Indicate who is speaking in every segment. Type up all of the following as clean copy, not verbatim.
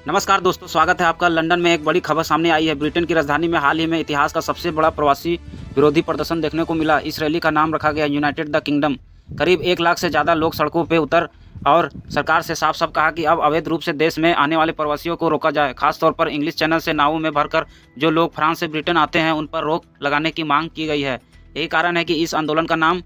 Speaker 1: नमस्कार दोस्तों, स्वागत है आपका। लंदन में एक बड़ी खबर सामने आई है। ब्रिटेन की राजधानी में हाल ही में इतिहास का सबसे बड़ा प्रवासी विरोधी प्रदर्शन देखने को मिला। इस रैली का नाम रखा गया यूनाइटेड द किंगडम। करीब 1 लाख से ज़्यादा लोग सड़कों पे उतर और सरकार से साफ-साफ कहा कि अब अवैध रूप से देश में आने वाले प्रवासियों को रोका जाए। खासतौर पर इंग्लिश चैनल से नावों में भरकर जो लोग फ्रांस से ब्रिटेन आते हैं, उन पर रोक लगाने की मांग की गई है। यही कारण है कि इस आंदोलन का नाम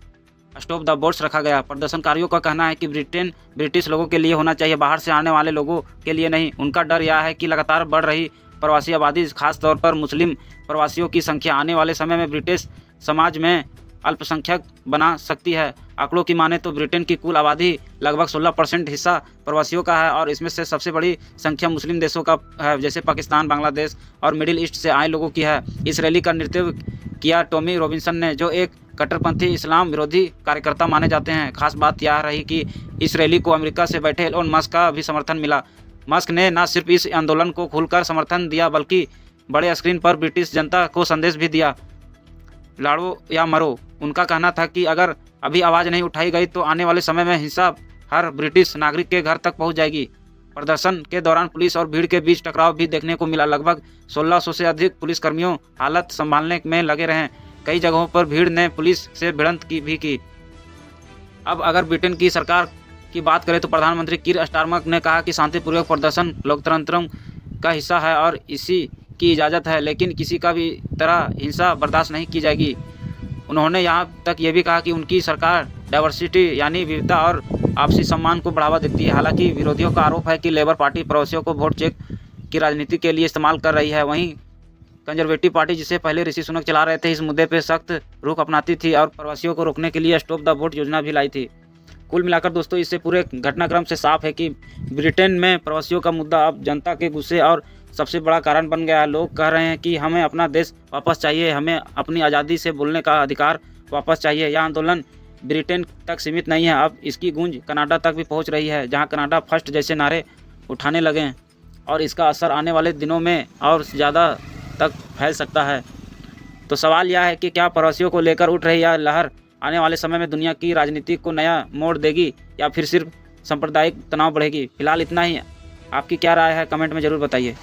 Speaker 1: स्टॉप द बोट्स रखा गया। प्रदर्शनकारियों का कहना है कि ब्रिटेन ब्रिटिश लोगों के लिए होना चाहिए, बाहर से आने वाले लोगों के लिए नहीं। उनका डर यह है कि लगातार बढ़ रही प्रवासी आबादी, खासतौर पर मुस्लिम प्रवासियों की संख्या आने वाले समय में ब्रिटिश समाज में अल्पसंख्यक बना सकती है। आंकड़ों की माने तो ब्रिटेन की कुल आबादी लगभग 16% हिस्सा प्रवासियों का है और इसमें से सबसे बड़ी संख्या मुस्लिम देशों का है, जैसे पाकिस्तान, बांग्लादेश और मिडिल ईस्ट से आए लोगों की है। इस रैली का नेतृत्व किया टॉमी रॉबिन्सन ने, जो एक कट्टरपंथी इस्लाम विरोधी कार्यकर्ता माने जाते हैं। खास बात यह रही कि इस रैली को अमेरिका से बैठे एलोन मस्क का भी समर्थन मिला। मस्क ने न सिर्फ इस आंदोलन को खुलकर समर्थन दिया, बल्कि बड़े स्क्रीन पर ब्रिटिश जनता को संदेश भी दिया, लड़ो या मरो। उनका कहना था कि अगर अभी आवाज़ नहीं उठाई गई तो आने वाले समय में हिंसा हर ब्रिटिश नागरिक के घर तक पहुंच जाएगी। प्रदर्शन के दौरान पुलिस और भीड़ के बीच टकराव भी देखने को मिला। लगभग 1600 से अधिक पुलिसकर्मियों हालत संभालने में लगे रहे। कई जगहों पर भीड़ ने पुलिस से भिड़ंत भी की। अब अगर ब्रिटेन की सरकार की बात करें तो प्रधानमंत्री कीर स्टारमर ने कहा कि शांतिपूर्वक प्रदर्शन लोकतंत्र का हिस्सा है और इसी की इजाज़त है, लेकिन किसी का भी तरह हिंसा बर्दाश्त नहीं की जाएगी। उन्होंने यहाँ तक ये भी कहा कि उनकी सरकार डाइवर्सिटी यानी विविधता और आपसी सम्मान को बढ़ावा देती है। हालांकि विरोधियों का आरोप है कि लेबर पार्टी प्रवासियों को वोट चेक की राजनीति के लिए इस्तेमाल कर रही है। वहीं कंजर्वेटिव पार्टी, जिसे पहले ऋषि सुनक चला रहे थे, इस मुद्दे पर सख्त रुख अपनाती थी और प्रवासियों को रोकने के लिए स्टॉप द बोट योजना भी लाई थी। कुल मिलाकर दोस्तों, इससे पूरे घटनाक्रम से साफ है कि ब्रिटेन में प्रवासियों का मुद्दा अब जनता के गुस्से और सबसे बड़ा कारण बन गया है। लोग कह रहे हैं कि हमें अपना देश वापस चाहिए, हमें अपनी आज़ादी से बोलने का अधिकार वापस चाहिए। यह आंदोलन ब्रिटेन तक सीमित नहीं है, अब इसकी गूंज कनाडा तक भी पहुंच रही है, जहां कनाडा फर्स्ट जैसे नारे उठाने लगे और इसका असर आने वाले दिनों में और ज़्यादा तक फैल सकता है। तो सवाल यह है कि क्या प्रवासियों को लेकर उठ रही यह लहर आने वाले समय में दुनिया की राजनीति को नया मोड़ देगी या फिर सिर्फ सांप्रदायिक तनाव बढ़ेगी। फिलहाल इतना ही। आपकी क्या राय है, कमेंट में ज़रूर बताइए।